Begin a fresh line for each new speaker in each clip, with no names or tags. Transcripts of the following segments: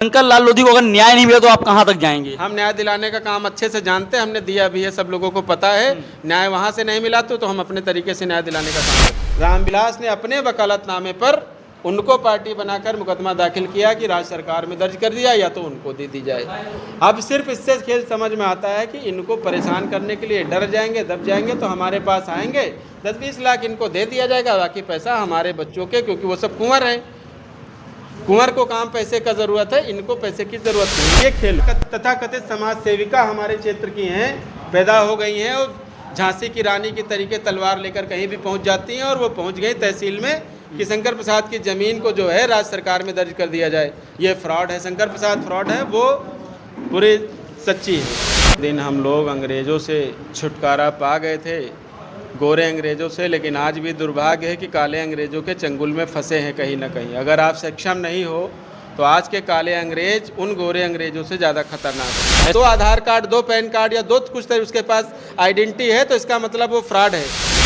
शंकर लाल लोधी को अगर न्याय नहीं मिला तो आप कहां तक जाएंगे?
हम न्याय दिलाने का काम अच्छे से जानते हैं, हमने दिया भी है, सब लोगों को पता है। न्याय वहाँ से नहीं मिला तो हम अपने तरीके से न्याय दिलाने का काम करते हैं। रामविलास ने अपने वकालतनामे पर उनको पार्टी बनाकर मुकदमा दाखिल किया कि राज्य सरकार में दर्ज कर दिया या तो उनको दे दी जाए। अब सिर्फ इससे खेल समझ में आता है कि इनको परेशान करने के लिए डर जाएंगे, दब जाएंगे तो हमारे पास आएंगे, 10-20 लाख इनको दे दिया जाएगा, बाकी पैसा हमारे बच्चों के, क्योंकि वो सब कुंवर हैं। कुंवर को काम पैसे का ज़रूरत है, इनको पैसे की ज़रूरत नहीं। ये खेल तथाकथित समाज सेविका हमारे क्षेत्र की हैं, पैदा हो गई हैं और झांसी की रानी की तरीके तलवार लेकर कहीं भी पहुंच जाती हैं, और वो पहुंच गई तहसील में कि शंकर प्रसाद की ज़मीन को जो है राज्य सरकार में दर्ज कर दिया जाए। ये फ्रॉड है, शंकर प्रसाद फ्रॉड है, वो पूरी सच्ची है। दिन हम लोग अंग्रेज़ों से छुटकारा पा गए थे, गोरे अंग्रेज़ों से, लेकिन आज भी दुर्भाग्य है कि काले अंग्रेज़ों के चंगुल में फंसे हैं कहीं ना कहीं। अगर आप सक्षम नहीं हो तो आज के काले अंग्रेज उन गोरे अंग्रेज़ों से ज़्यादा खतरनाक है। 2 आधार कार्ड, 2 पैन कार्ड या 2 कुछ तरह उसके पास आइडेंटिटी है तो इसका मतलब वो फ्रॉड है।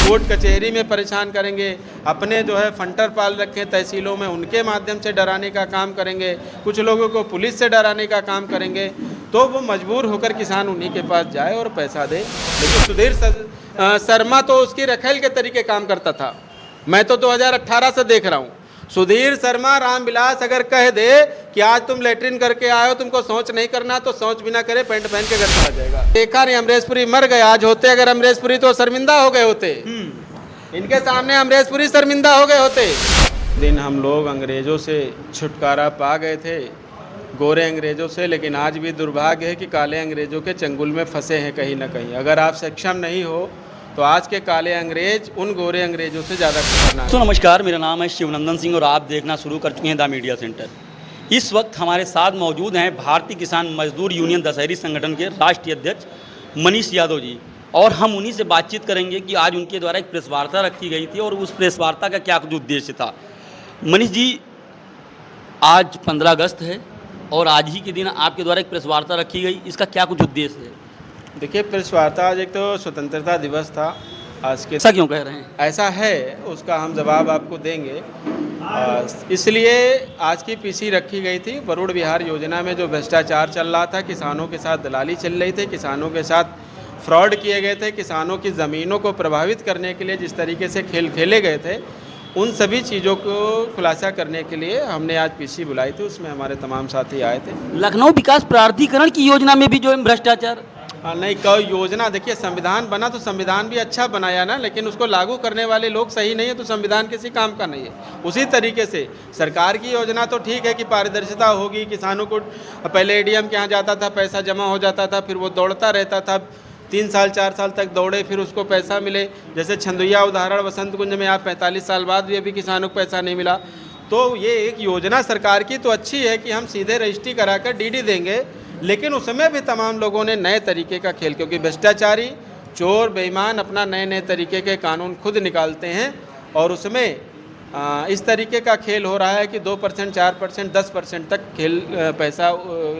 कोर्ट कचहरी में परेशान करेंगे, अपने जो है फंटर पाल रखे तहसीलों में, उनके माध्यम से डराने का काम करेंगे, कुछ लोगों को पुलिस से डराने का काम करेंगे, तो वो मजबूर होकर किसान उन्हीं के पास जाए और पैसा दे। लेकिन सुधीर शर्मा तो उसकी रखेल के तरीके काम करता था। मैं तो 2018 से देख रहा हूँ। सुधीर शर्मा रामविलास अगर कह दे कि आज तुम लेटरिन करके आए हो, तुमको शौच नहीं करना, तो शौच भी ना करे, पैंट पहन के घर चला जाएगा। देखा नहीं, अमरेशपुरी मर गए। आज होते अगर अमरेशपुरी तो शर्मिंदा हो गए होते, इनके सामने अमरेशपुरी शर्मिंदा हो गए होते। दिन हम लोग अंग्रेज़ों से छुटकारा पा गए थे, गोरे अंग्रेज़ों से, लेकिन आज भी दुर्भाग्य है कि काले अंग्रेज़ों के चंगुल में फंसे हैं कहीं ना कहीं। अगर आप सक्षम नहीं हो तो आज के काले अंग्रेज उन गोरे अंग्रेज़ों से ज़्यादा खतरनाक।
तो नमस्कार, मेरा नाम है शिवनंदन सिंह और आप देखना शुरू कर चुके हैं द मीडिया सेंटर। इस वक्त हमारे साथ मौजूद हैं भारतीय किसान मजदूर यूनियन दशहरी संगठन के राष्ट्रीय अध्यक्ष मनीष यादव जी, और हम उन्हीं से बातचीत करेंगे कि आज उनके द्वारा एक प्रेस वार्ता रखी गई थी और उस प्रेस वार्ता का क्या कुछ उद्देश्य था। मनीष जी, आज 15 अगस्त है और आज ही के दिन आपके द्वारा एक प्रेस वार्ता रखी गई, इसका क्या कुछ उद्देश्य है?
देखिए, प्रेस वार्ता आज एक तो स्वतंत्रता दिवस था आज के।
ऐसा क्यों कह रहे हैं?
ऐसा है, उसका हम जवाब आपको देंगे। इसलिए आज की पीसी रखी गई थी। वरुण विहार योजना में जो भ्रष्टाचार चल रहा था, किसानों के साथ दलाली चल रही थी, किसानों के साथ फ्रॉड किए गए थे, किसानों की ज़मीनों को प्रभावित करने के लिए जिस तरीके से खेल खेले गए थे, उन सभी चीज़ों को खुलासा करने के लिए हमने आज पीसी बुलाई थी। उसमें हमारे तमाम साथी आए थे।
लखनऊ विकास प्राधिकरण की योजना में भी जो भ्रष्टाचार
नहीं, कोई योजना, देखिए संविधान बना तो संविधान भी अच्छा बनाया ना, लेकिन उसको लागू करने वाले लोग सही नहीं है तो संविधान किसी काम का नहीं है। उसी तरीके से सरकार की योजना तो ठीक है कि पारदर्शिता होगी, किसानों को पहले एडीएम के यहाँ जाता था, पैसा जमा हो जाता था, फिर वो दौड़ता रहता था, 3 साल 4 साल तक दौड़े, फिर उसको पैसा मिले। जैसे छंदुइया उदाहरण वसंत कुंज में आप 45 साल बाद भी अभी किसानों को पैसा नहीं मिला। तो ये एक योजना सरकार की तो अच्छी है कि हम सीधे रजिस्ट्री कराकर डीडी देंगे, लेकिन उसमें भी तमाम लोगों ने नए तरीके का खेल, क्योंकि भ्रष्टाचारी, चोर, बेईमान अपना नए नए तरीके के कानून खुद निकालते हैं, और उसमें इस तरीके का खेल हो रहा है कि 2%, 4%, 10% तक खेल पैसा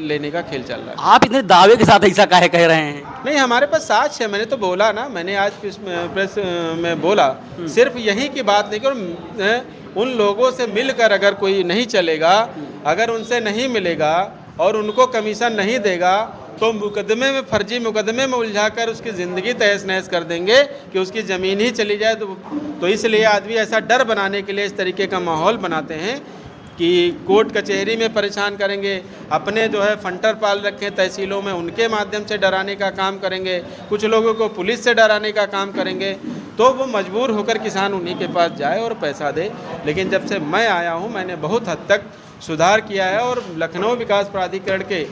लेने का खेल चल रहा है।
आप इतने दावे के साथ ऐसा काहे कह रहे हैं?
नहीं, हमारे पास साक्ष्य है। मैंने तो बोला ना, मैंने आज प्रेस में बोला, सिर्फ यही की बात नहीं कि उन लोगों से मिलकर अगर कोई नहीं चलेगा, अगर उनसे नहीं मिलेगा और उनको कमीशन नहीं देगा तो मुकदमे में, फर्जी मुकदमे में उलझाकर उसकी ज़िंदगी तहस नहस कर देंगे कि उसकी ज़मीन ही चली जाए। तो इसलिए आदमी ऐसा डर बनाने के लिए इस तरीके का माहौल बनाते हैं कि कोर्ट कचहरी में परेशान करेंगे, अपने जो है फंटर पाल रखे तहसीलों में, उनके माध्यम से डराने का काम करेंगे, कुछ लोगों को पुलिस से डराने का काम करेंगे, तो वो मजबूर होकर किसान उन्हीं के पास जाए और पैसा दे। लेकिन जब से मैं आया हूँ, मैंने बहुत हद तक सुधार किया है, और लखनऊ विकास प्राधिकरण के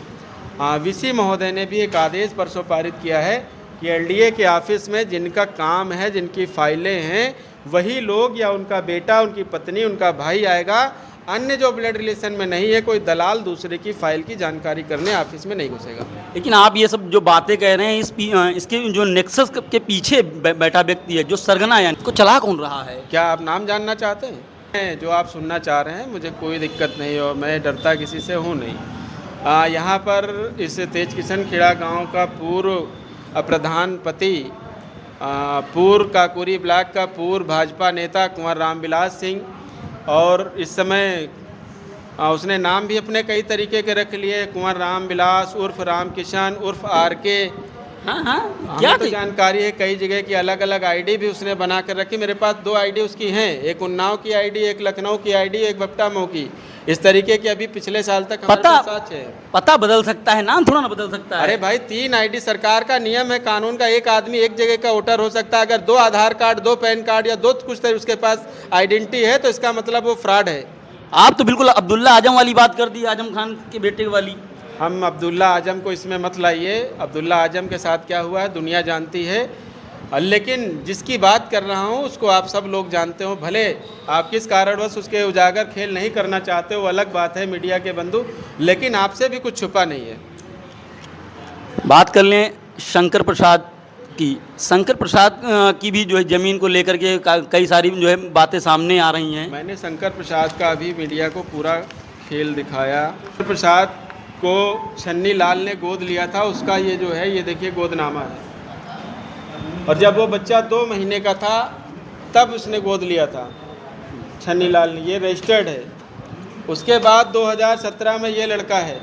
वीसी महोदय ने भी एक आदेश परसों पारित किया है कि एलडीए के ऑफिस में जिनका काम है, जिनकी फाइलें हैं, वही लोग या उनका बेटा, उनकी पत्नी, उनका भाई आएगा। अन्य जो ब्लड रिलेशन में नहीं है, कोई दलाल दूसरे की फाइल की जानकारी करने ऑफिस में नहीं घुसेगा।
लेकिन आप ये सब जो बातें कह रहे हैं, इसके जो नेक्सस के पीछे बैठा व्यक्ति है, जो सरगना है, इसको चला कौन रहा है?
क्या आप नाम जानना चाहते हैं? जो आप सुनना चाह रहे हैं, मुझे कोई दिक्कत नहीं, और मैं डरता किसी से हूँ नहीं। यहाँ पर इस तेज किशन खेड़ा गांव का पूर्व प्रधानपति, पूर्व काकोरी ब्लॉक का पूर्व भाजपा नेता कुंवर रामविलास सिंह, और इस समय उसने नाम भी अपने कई तरीके के रख लिए, कुंवर रामविलास उर्फ राम किशन उर्फ RK।
हाँ हाँ,
क्या
क्या
तो जानकारी है, कई जगह की अलग अलग आईडी भी उसने बना कर रखी। मेरे पास 2 आईडी उसकी हैं, एक उन्नाव की आईडी, एक लखनऊ की आईडी, एक भट्टा मऊ की। इस तरीके की अभी पिछले साल तक हमारे
पता
पास साच है।
पता बदल सकता है, नाम थोड़ा ना बदल सकता है।
अरे भाई 3 आईडी सरकार का नियम है, कानून का। एक आदमी एक जगह का वोटर हो सकता है। अगर 2 आधार कार्ड, 2 पैन कार्ड या 2 कुछ तरह उसके पास आइडेंटिटी है तो इसका मतलब वो फ्रॉड है।
आप तो बिल्कुल अब्दुल्ला आजम वाली बात कर दी, आजम खान के बेटे वाली।
हम अब्दुल्ला आजम को इसमें मत लाइए। अब्दुल्ला आजम के साथ क्या हुआ है दुनिया जानती है, लेकिन जिसकी बात कर रहा हूँ उसको आप सब लोग जानते हो। भले आप किस कारणवश उसके उजागर खेल नहीं करना चाहते हो, अलग बात है मीडिया के बंधु, लेकिन आपसे भी कुछ छुपा नहीं है।
बात कर लें शंकर प्रसाद की। शंकर प्रसाद की भी जो है ज़मीन को लेकर के कई सारी जो है बातें सामने आ रही हैं।
मैंने शंकर प्रसाद का भी मीडिया को पूरा खेल दिखाया। शंकर प्रसाद को छन्नी लाल ने गोद लिया था, उसका ये जो है ये देखिए गोदनामा है। और जब वो बच्चा 2 महीने का था तब उसने गोद लिया था छन्नी लाल ने, ये रजिस्टर्ड है। उसके बाद 2017 में ये लड़का है,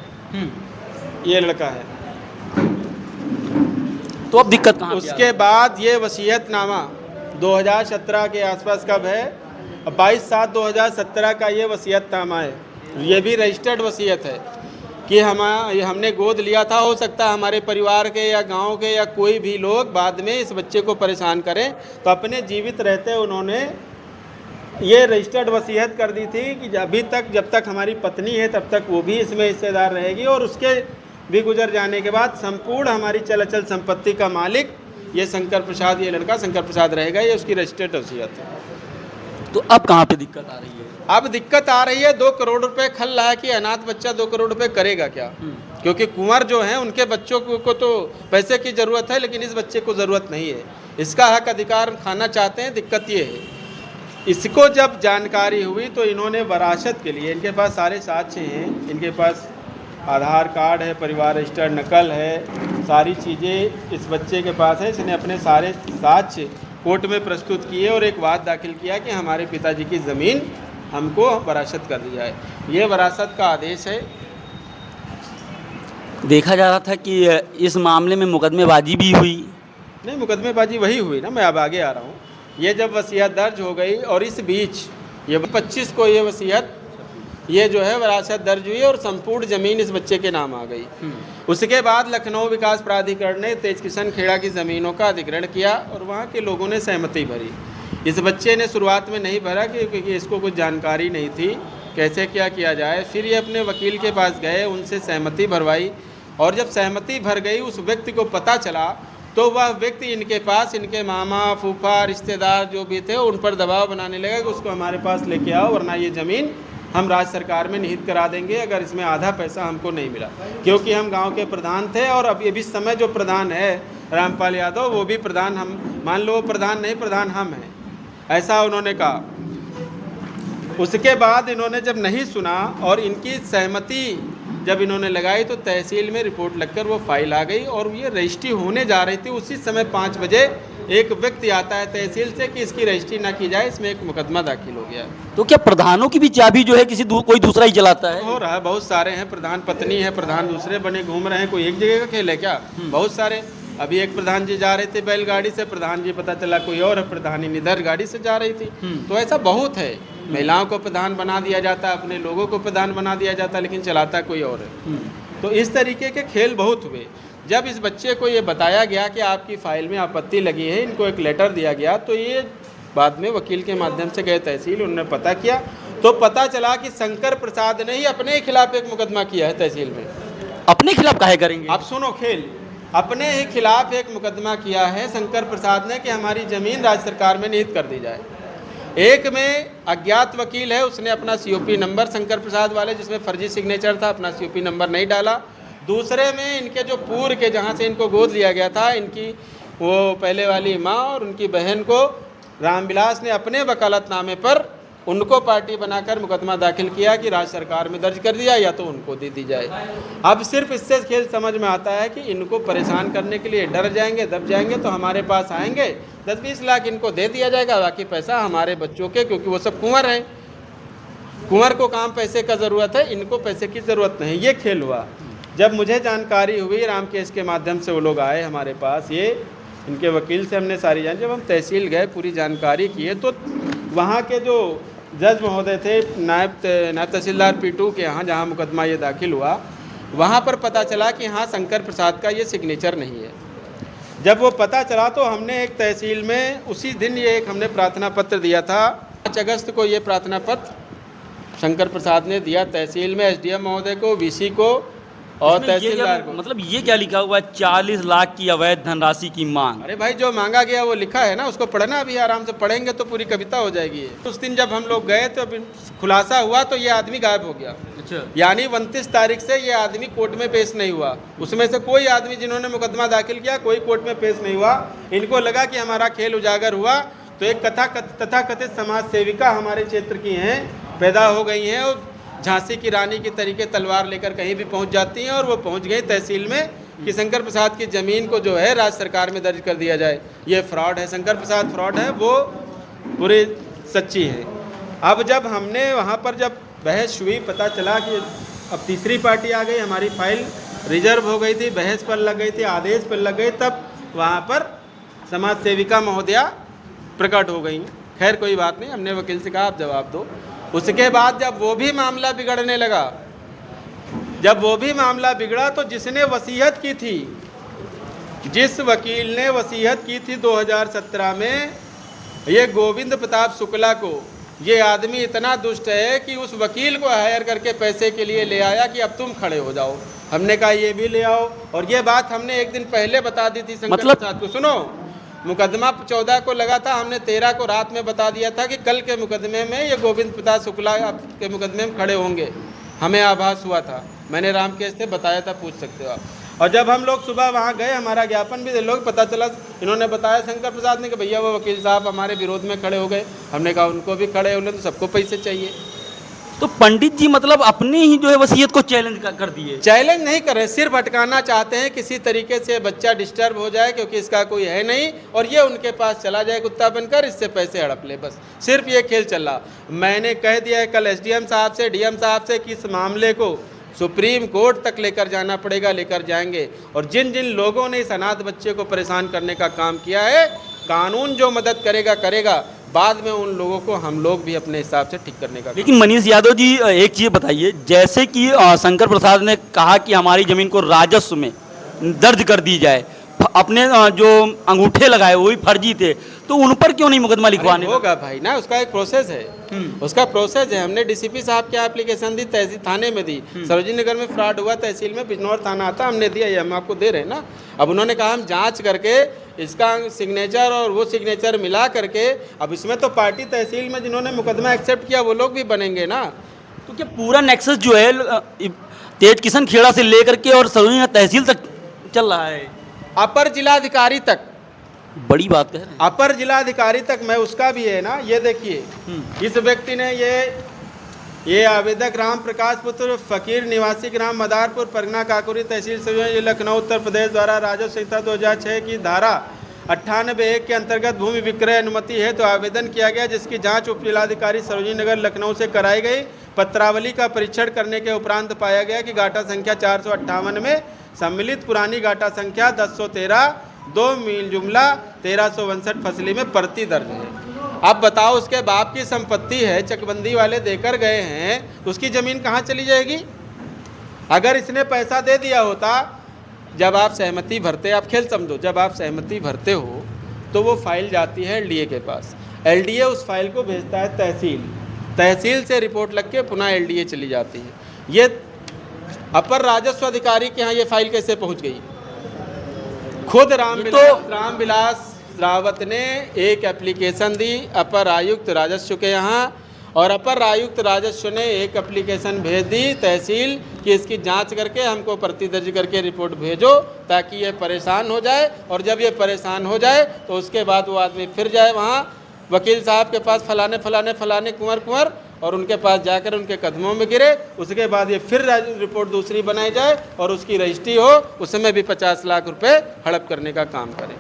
ये लड़का है।
तो अब दिक्कत कहाँ?
उसके बाद ये वसीयतनामा 2017 के आसपास कब है, 22/7/2017 का ये वसीयतनामा है। ये भी रजिस्टर्ड वसीयत है कि हमने गोद लिया था। हो सकता है हमारे परिवार के या गांव के या कोई भी लोग बाद में इस बच्चे को परेशान करें, तो अपने जीवित रहते उन्होंने ये रजिस्टर्ड वसीयत कर दी थी कि अभी तक जब तक हमारी पत्नी है तब तक वो भी इसमें हिस्सेदार रहेगी, और उसके भी गुजर जाने के बाद संपूर्ण हमारी चल अचल संपत्ति का मालिक ये शंकर प्रसाद, ये लड़का शंकर प्रसाद रहेगा। ये उसकी रजिस्टर्ड वसीयत है।
तो अब कहाँ पे दिक्कत आ रही है?
अब दिक्कत आ रही है 2 करोड़ रुपए खल रहा है कि अनाथ बच्चा 2 करोड़ रुपए करेगा क्या? क्योंकि कुंवर जो हैं उनके बच्चों को तो पैसे की ज़रूरत है, लेकिन इस बच्चे को ज़रूरत नहीं है। इसका हक अधिकार खाना चाहते हैं। दिक्कत ये है, इसको जब जानकारी हुई तो इन्होंने वरासत के लिए, इनके पास सारे साक्ष्य हैं, इनके पास आधार कार्ड है, परिवार रजिस्टर्ड नकल है, सारी चीज़ें इस बच्चे के पास है। इसने अपने सारे साक्ष्य कोर्ट में प्रस्तुत किए और एक वाद दाखिल किया कि हमारे पिताजी की ज़मीन हमको वरासत कर दी जाए। ये वरासत का आदेश है।
देखा जा रहा था कि इस मामले में मुकदमेबाजी भी हुई।
नहीं, मुकदमेबाजी वही हुई ना, मैं अब आगे आ रहा हूँ। ये जब वसीयत दर्ज हो गई और इस बीच ये 25 को ये वसीयत ये जो है वरासत दर्ज हुई और संपूर्ण ज़मीन इस बच्चे के नाम आ गई। उसके बाद लखनऊ विकास प्राधिकरण ने तेज किशन खेड़ा की ज़मीनों का अधिग्रहण किया और वहाँ के लोगों ने सहमति भरी। इस बच्चे ने शुरुआत में नहीं भरा क्योंकि इसको कुछ जानकारी नहीं थी कैसे क्या किया जाए। फिर ये अपने वकील के पास गए, उनसे सहमति भरवाई, और जब सहमति भर गई उस व्यक्ति को पता चला तो वह व्यक्ति इनके पास, इनके मामा फूफा रिश्तेदार जो भी थे उन पर दबाव बनाने लगा कि उसको हमारे पास लेके आओ, वरना ये ज़मीन हम राज्य सरकार में निहित करा देंगे अगर इसमें आधा पैसा हमको नहीं मिला। क्योंकि हम गांव के प्रधान थे और अब ये भी समय जो प्रधान है रामपाल यादव, वो भी प्रधान, हम मान लो वो प्रधान नहीं, प्रधान हम हैं, ऐसा उन्होंने कहा। उसके बाद इन्होंने जब नहीं सुना और इनकी सहमति जब इन्होंने लगाई तो तहसील में रिपोर्ट लगकर वो फाइल आ गई और ये रजिस्ट्री होने जा रही थी। उसी समय 5 बजे एक व्यक्ति आता है तहसील से कि इसकी रजिस्ट्री ना की जाए, इसमें एक मुकदमा दाखिल हो गया।
तो क्या प्रधानों की भी चाबी जो है कोई दूसरा ही चलाता है?
हो रहा है, बहुत सारे हैं प्रधान, पत्नी है प्रधान, दूसरे बने घूम रहे हैं। कोई एक जगह का खेल है क्या? बहुत सारे। अभी एक प्रधान जी जा रहे थे बैलगाड़ी से, प्रधान जी पता चला कोई और है, प्रधानी इधर गाड़ी से जा रही थी। तो ऐसा बहुत है, महिलाओं को प्रधान बना दिया जाता, अपने लोगों को प्रधान बना दिया जाता, लेकिन चलाता कोई और है। तो इस तरीके के खेल बहुत हुए। जब इस बच्चे को ये बताया गया कि आपकी फ़ाइल में आपत्ति लगी है, इनको एक लेटर दिया गया, तो ये बाद में वकील के माध्यम से गए तहसील, उन्होंने पता किया तो पता चला कि शंकर प्रसाद ने ही अपने खिलाफ एक मुकदमा किया है तहसील में।
अपने खिलाफ काहे करेंगे?
आप सुनो खेल, अपने ही खिलाफ एक मुकदमा किया है शंकर प्रसाद ने कि हमारी ज़मीन राज्य सरकार में निहित कर दी जाए। एक में अज्ञात वकील है, उसने अपना COP नंबर शंकर प्रसाद वाले जिसमें फर्जी सिग्नेचर था, अपना COP नंबर नहीं डाला। दूसरे में इनके जो पूर्व के जहाँ से इनको गोद लिया गया था, इनकी वो पहले वाली माँ और उनकी बहन को रामविलास ने अपने वकालतनामे पर उनको पार्टी बनाकर मुकदमा दाखिल किया कि राज्य सरकार में दर्ज कर दिया या तो उनको दे दी जाए। अब सिर्फ इससे खेल समझ में आता है कि इनको परेशान करने के लिए डर जाएंगे, दब जाएंगे तो हमारे पास आएंगे, 10-20 लाख इनको दे दिया जाएगा, बाकी पैसा हमारे बच्चों के, क्योंकि वो सब कुंवर हैं। कुंवर को काम पैसे का ज़रूरत है, इनको पैसे की ज़रूरत नहीं। ये खेल हुआ। जब मुझे जानकारी हुई रामकेश के माध्यम से, वो लोग आए हमारे पास, ये इनके वकील से हमने सारी जान, जब हम तहसील गए पूरी जानकारी किए तो वहाँ के जो जज महोदय थे, नायब तहसीलदार P2 के यहाँ जहाँ मुकदमा ये दाखिल हुआ, वहाँ पर पता चला कि हाँ शंकर प्रसाद का ये सिग्नेचर नहीं है। जब वो पता चला तो हमने एक तहसील में उसी दिन ये एक हमने प्रार्थना पत्र दिया था। 5 अगस्त को ये प्रार्थना पत्र शंकर प्रसाद ने दिया तहसील में, SDM महोदय को, VC को और तहसीलदार को।
मतलब ये क्या लिखा हुआ है? 40 लाख की अवैध धनराशि की मांग।
अरे भाई, जो मांगा गया वो लिखा है ना, उसको पढ़ना अभी आराम से, पढ़ेंगे तो पूरी कविता हो जाएगी। उस दिन जब हम लोग गए तो खुलासा हुआ तो ये आदमी गायब हो गया।
अच्छा।
यानी 29 तारीख से ये आदमी कोर्ट में पेश नहीं हुआ। उसमें से कोई आदमी जिन्होंने मुकदमा दाखिल किया, कोई कोर्ट में पेश नहीं हुआ। इनको लगा कि हमारा खेल उजागर हुआ, तो एक तथाकथित समाज सेविका हमारे क्षेत्र की हैं, पैदा हो गई हैं और झांसी की रानी की तरीके तलवार लेकर कहीं भी पहुंच जाती हैं। और वो पहुंच गई तहसील में कि शंकर प्रसाद की ज़मीन को जो है राज्य सरकार में दर्ज कर दिया जाए। ये फ्रॉड है, शंकर प्रसाद फ्रॉड है, वो पूरी सच्ची है। अब जब हमने वहाँ पर जब बहस हुई, पता चला कि अब तीसरी पार्टी आ गई, हमारी फाइल रिजर्व हो गई थी, बहस पर लग गई थी, आदेश पर लग गई, तब वहाँ पर समाज सेविका महोदया प्रकट हो गई। खैर कोई बात नहीं, हमने वकील से कहा आप जवाब दो। उसके बाद जब वो भी मामला बिगड़ने लगा, जब वो भी मामला बिगड़ा तो जिसने वसीयत की थी, जिस वकील ने वसीयत की थी 2017 में, ये गोविंद प्रताप शुक्ला को, ये आदमी इतना दुष्ट है कि उस वकील को हायर करके पैसे के लिए ले आया कि अब तुम खड़े हो जाओ। हमने कहा ये भी ले आओ, और ये बात हमने एक दिन पहले बता दी थी शंकर प्रसाद को। सुनो, मुकदमा 14 को लगा था, हमने 13 को रात में बता दिया था कि कल के मुकदमे में ये गोविंद प्रताप शुक्ला के मुकदमे में खड़े होंगे। हमें आभास हुआ था, मैंने रामकेश से बताया था, पूछ सकते हो आप। और जब हम लोग सुबह वहाँ गए, हमारा ज्ञापन भी दे लोग, पता चला इन्होंने बताया शंकर प्रसाद ने कि भैया वो वकील साहब हमारे विरोध में खड़े हो गए। हमने कहा उनको भी खड़े होने तो सबको पैसे चाहिए।
तो पंडित जी मतलब अपने ही जो है वसीयत को चैलेंज कर दिए।
चैलेंज नहीं कर रहे, सिर्फ अटकाना चाहते हैं, किसी तरीके से बच्चा डिस्टर्ब हो जाए क्योंकि इसका कोई है नहीं, और ये उनके पास चला जाए कुत्ता बनकर, इससे पैसे हड़प ले, बस सिर्फ ये खेल चल रहा। मैंने कह दिया है कल SDM साहब से, DM साहब से कि इस मामले को सुप्रीम कोर्ट तक लेकर जाना पड़ेगा, लेकर जाएंगे। और जिन जिन लोगों ने इस अनाथ बच्चे को परेशान करने का काम किया है, कानून जो मदद करेगा करेगा, बाद में उन लोगों को हम लोग भी अपने हिसाब से ठीक करने का।
लेकिन मनीष यादव जी एक चीज़ बताइए, जैसे कि शंकर प्रसाद ने कहा कि हमारी ज़मीन को राजस्व में दर्ज कर दी जाए, अपने जो अंगूठे लगाए वो भी फर्जी थे, तो उन पर क्यों नहीं मुकदमा लिखवाने?
होगा भाई ना, उसका एक प्रोसेस है, उसका प्रोसेस है। हमने DCP साहब की एप्लीकेशन दी, तहसील थाने में दी, सरोजिनी नगर में फ्रॉड हुआ, तहसील में बिजनौर थाना आता, हमने दिया, ये हम आपको दे रहे हैं ना। अब उन्होंने कहा हम जांच करके इसका सिग्नेचर और वो सिग्नेचर मिला करके, अब इसमें तो पार्टी तहसील में जिन्होंने मुकदमा एक्सेप्ट किया वो लोग भी बनेंगे ना।
तो क्या पूरा नेक्सस जो है तेज किशन खेड़ा से लेकर के और सरोजिनी तहसील तक चल रहा है?
अपर जिलाधिकारी तक,
बड़ी बात कह रहे हैं।
अपर जिलाधिकारी तक, मैं उसका भी है ना। ये देखिए, इस व्यक्ति ने ये आवेदक राम प्रकाश पुत्र फकीर निवासी ग्राम मदारपुर परगना काकोरी तहसील सरोजिनी लखनऊ उत्तर प्रदेश द्वारा राजस्व संहिता 2006 की धारा 98(1) के अंतर्गत भूमि विक्रय अनुमति है तो आवेदन किया गया, जिसकी जांच उप जिलाधिकारी सरोजिनी नगर लखनऊ से कराई गई। पत्रावली का परीक्षण करने के उपरांत पाया गया कि गाटा संख्या 458 में सम्मिलित पुरानी गाटा संख्या 1013 2 मील जुमला 1362 फसली में प्रति दर्ज है। अब बताओ, उसके बाप की संपत्ति है, चकबंदी वाले देकर गए हैं, तो उसकी ज़मीन कहाँ चली जाएगी? अगर इसने पैसा दे दिया होता, जब आप सहमति भरते, आप खेल समझो, जब आप सहमति भरते हो तो वो फाइल जाती है LDA के पास, LDA उस फाइल को भेजता है तहसील, तहसील से रिपोर्ट लग के पुनः LDA चली जाती है। ये अपर राजस्व अधिकारी के यहाँ ये फाइल कैसे पहुँच गई? खुद रामविलास रावत ने एक एप्लीकेशन दी अपर आयुक्त राजस्व के यहाँ, और अपर आयुक्त राजस्व ने एक एप्लीकेशन भेज दी तहसील कि इसकी जांच करके हमको प्रति दर्ज करके रिपोर्ट भेजो, ताकि ये परेशान हो जाए। और जब ये परेशान हो जाए तो उसके बाद वो आदमी फिर जाए वहाँ वकील साहब के पास, फलाने फलाने फलाने कुंवर, और उनके पास जाकर उनके कदमों में गिरे। उसके बाद ये फिर रिपोर्ट दूसरी बनाई जाए और उसकी रजिस्ट्री हो, उसमें भी 50 लाख रुपए हड़प करने का काम करें।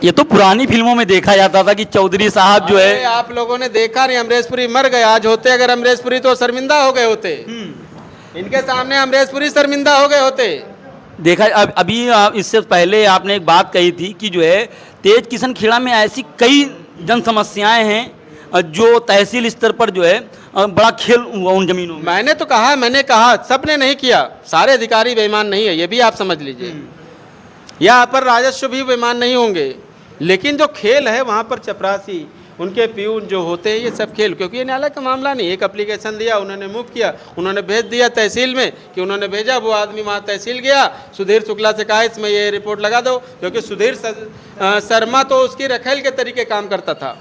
ये तो पुरानी फिल्मों में देखा जाता था कि चौधरी साहब जो
अरे
है।
आप लोगों ने देखा नहीं, अमरीशपुरी मर गए। आज होते अगर अमरीशपुरी तो शर्मिंदा हो गए होते, इनके सामने अमरीशपुरी शर्मिंदा हो गए होते।
देखा अभी इससे पहले आपने एक बात कही थी कि जो है तेज किशन खेड़ा में ऐसी कई जन समस्याएं हैं जो तहसील स्तर पर जो है बड़ा खेल हुआ उन जमीनों में।
मैंने कहा सबने नहीं किया, सारे अधिकारी बेईमान नहीं है, ये भी आप समझ लीजिए। यहाँ पर राजस्व भी बेईमान नहीं होंगे, लेकिन जो खेल है वहाँ पर चपरासी, उनके प्यून जो होते हैं, ये सब खेल, क्योंकि ये न्यायालय का मामला नहीं। एक एप्लीकेशन दिया, उन्होंने मूव किया, उन्होंने भेज दिया तहसील में कि उन्होंने भेजा, वो आदमी वहाँ तहसील गया, सुधीर शुक्ला से कहा इसमें ये रिपोर्ट लगा दो, क्योंकि सुधीर शर्मा तो उसकी रखेल के तरीके काम करता था।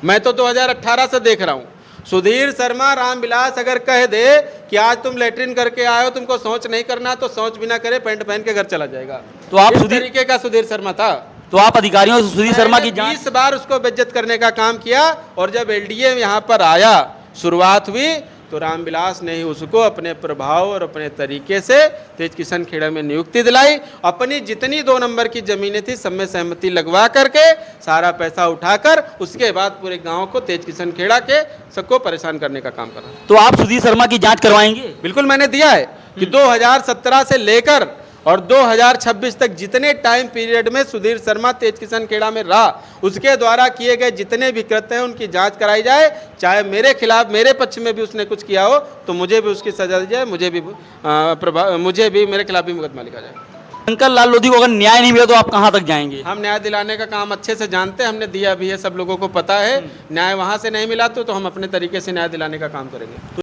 मैं तो 2018 से देख रहा हूँ। सुधीर शर्मा रामविलास अगर कह दे कि आज तुम लेटरिन करके आए हो, तुमको शौच नहीं करना, तो शौच भी ना करे, पैंट पहन के घर चला जाएगा।
तो आप
इस तरीके का सुधीर शर्मा था।
तो आप अधिकारियों से सुधीर शर्मा की जांच
20 बार उसको बेइज्जत करने का काम किया, और जब एलडीए यहाँ पर आया, शुरुआत हुई, तो रामविलास ने ही उसको अपने प्रभाव और अपने तरीके से तेज किशन खेड़ा में नियुक्ति दिलाई। अपनी जितनी 2 नंबर की जमीनें थी सब में सहमति लगवा करके सारा पैसा उठाकर उसके बाद पूरे गांव को तेज किशन खेड़ा के सबको परेशान करने का काम करा।
तो आप सुधीर शर्मा की जांच करवाएंगे?
बिल्कुल, मैंने दिया है कि 2017 से लेकर और 2026 तक जितने टाइम पीरियड में सुधीर शर्मा तेज किशन खेड़ा में रहा, उसके द्वारा किए गए जितने भी कृत्य हैं उनकी जांच कराई जाए। चाहे मेरे खिलाफ, मेरे पक्ष में भी उसने कुछ किया हो तो मुझे भी उसकी सजा दी जाए, मुझे भी मेरे खिलाफ भी मुकदमा लिखा जाए।
शंकर लाल लोधी को अगर न्याय नहीं मिला तो आप कहाँ तक जाएंगे?
हम न्याय दिलाने का काम अच्छे से जानते हैं, हमने दिया भी है, सब लोगों को पता है। न्याय वहाँ से नहीं मिला तो हम अपने तरीके से न्याय दिलाने का काम करेंगे।